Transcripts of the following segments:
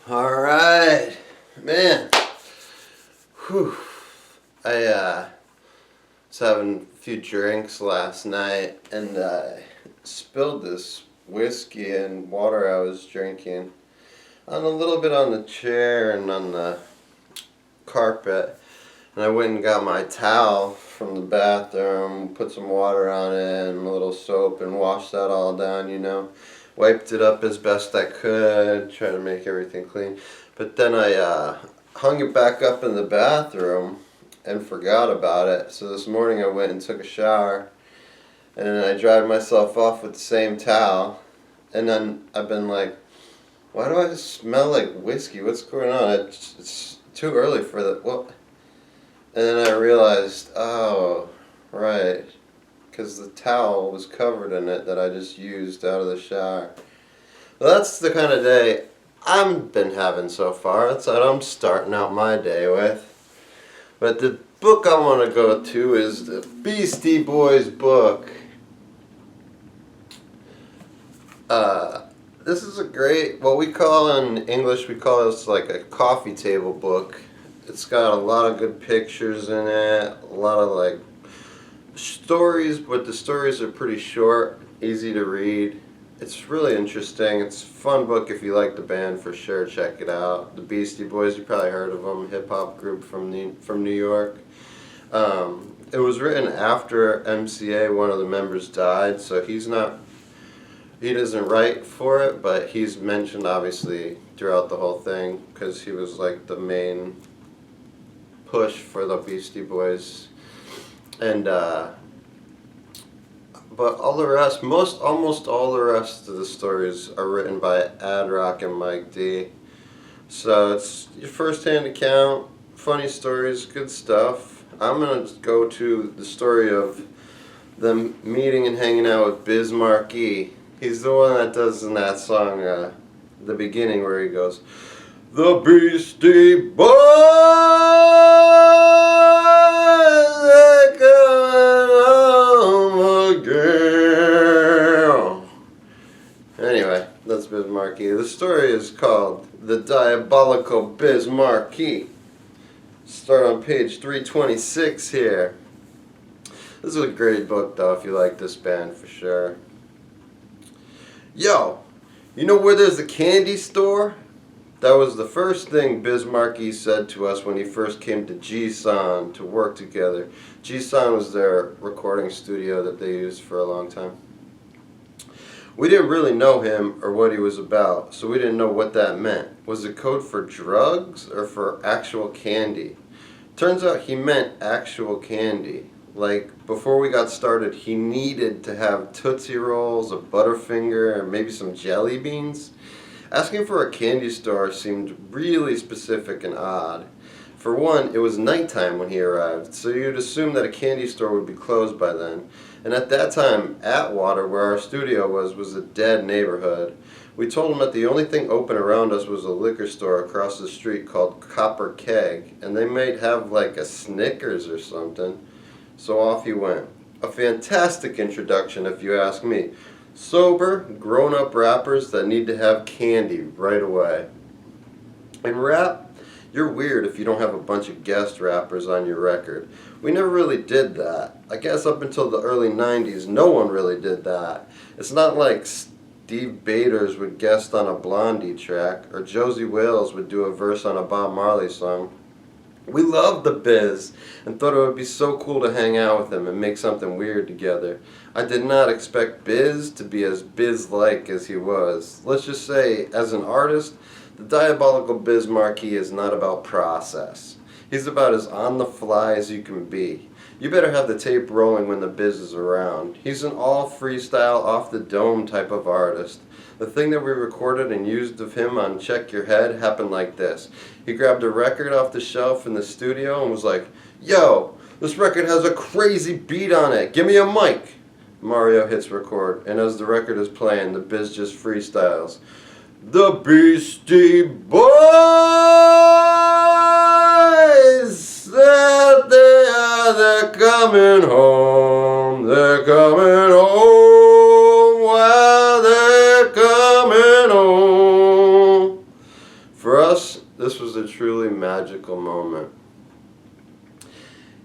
All right, man. Whew. I was having a few drinks last night and I spilled this whiskey and water I was drinking on a little bit on the chair and on the carpet. And I went and got my towel from the bathroom, put some water on it and a little soap and washed that all down. Wiped it up as best I could, try to make everything clean. But then I hung it back up in the bathroom and forgot about it. So this morning I went and took a shower and then I dried myself off with the same towel. And then I've been like, why do I smell like whiskey? What's going on? It's too early for that. What? And then I realized, oh, right, because the towel was covered in it that I just used out of the shower. Well, that's the kind of day I've been having so far. That's what I'm starting out my day with. But the book I want to go to is the Beastie Boys book. This is a great, what we call in English, we call this like a coffee table book. It's got a lot of good pictures in it, a lot of like stories, but the stories are pretty short, easy to read. It's really interesting. It's a fun book if you like the band, for sure. Check it out. The Beastie Boys, you probably heard of them, hip hop group from New York. It was written after MCA, one of the members died, so he doesn't write for it, but he's mentioned obviously throughout the whole thing because he was like the main push for the Beastie Boys. And but all the rest, almost all the rest of the stories are written by Ad Rock and Mike D. So it's your first-hand account, funny stories, good stuff. I'm gonna go to the story of them meeting and hanging out with Biz Markie. He's the one that does in that song, the beginning where he goes, "The Beastie Boys, they're coming home again." Anyway, that's Biz Markie. The story is called The Diabolical Biz Markie. Start on page 326 here. This is a great book though if you like this band, for sure. Yo, you know where there's a candy store? That was the first thing Biz Markie said to us when he first came to G-Son to work together. G-Son was their recording studio that they used for a long time. We didn't really know him or what he was about, so we didn't know what that meant. Was it code for drugs or for actual candy? Turns out he meant actual candy. Like, before we got started, he needed to have Tootsie Rolls, a Butterfinger, and maybe some jelly beans. Asking for a candy store seemed really specific and odd. For one, it was nighttime when he arrived, so you'd assume that a candy store would be closed by then. And at that time, Atwater, where our studio was a dead neighborhood. We told him that the only thing open around us was a liquor store across the street called Copper Keg, and they might have like a Snickers or something. So off he went. A fantastic introduction, if you ask me. Sober, grown-up rappers that need to have candy right away. In rap, you're weird if you don't have a bunch of guest rappers on your record. We never really did that. I guess up until the early 90s, no one really did that. It's not like Steve Baders would guest on a Blondie track, or Josie Wales would do a verse on a Bob Marley song. We loved the Biz and thought it would be so cool to hang out with him and make something weird together. I did not expect Biz to be as Biz-like as he was. Let's just say, as an artist, the Diabolical Biz Markie is not about process. He's about as on-the-fly as you can be. You better have the tape rolling when the Biz is around. He's an all-freestyle, off-the-dome type of artist. The thing that we recorded and used of him on Check Your Head happened like this. He grabbed a record off the shelf in the studio and was like, "Yo, this record has a crazy beat on it. Give me a mic." Mario hits record, and as the record is playing, the Biz just freestyles. "The Beastie Boys, they're coming home. They're coming home. While they're coming home. For was a truly magical moment.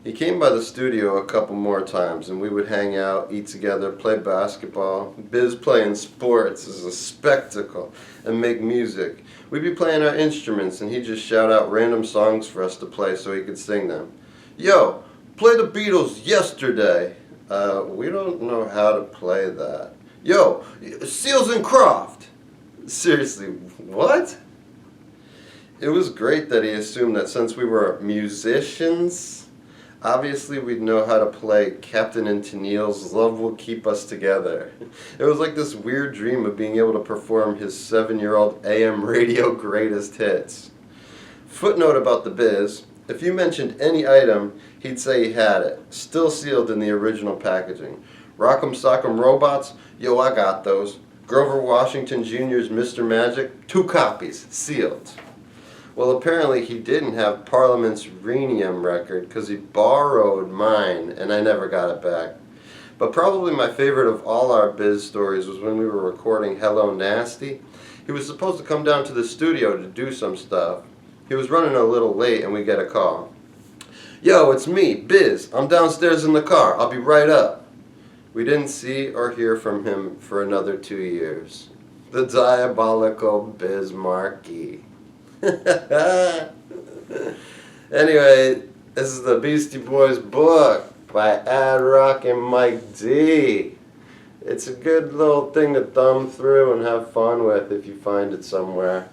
He came by the studio a couple more times, and we would hang out, eat together, play basketball. Biz playing sports is a spectacle, and make music. We'd be playing our instruments, and he'd just shout out random songs for us to play so he could sing them. Yo, play the Beatles Yesterday. We don't know how to play that. Yo, Seals and Croft. Seriously, what? It was great that he assumed that since we were musicians, obviously we'd know how to play Captain and Tennille's Love Will Keep Us Together. It was like this weird dream of being able to perform his 7-year-old AM radio greatest hits. Footnote about the Biz: if you mentioned any item, he'd say he had it, still sealed in the original packaging. Rock'em Sock'em Robots? Yo, I got those. Grover Washington Jr.'s Mr. Magic? 2 copies, sealed. Well, apparently he didn't have Parliament's Rhenium record because he borrowed mine and I never got it back. But probably my favorite of all our Biz stories was when we were recording Hello Nasty. He was supposed to come down to the studio to do some stuff. He was running a little late and we get a call. Yo, it's me, Biz. I'm downstairs in the car. I'll be right up. We didn't see or hear from him for another 2 years. The diabolical Biz Markie. Anyway, this is the Beastie Boys book by Ad Rock and Mike D. It's a good little thing to thumb through and have fun with if you find it somewhere.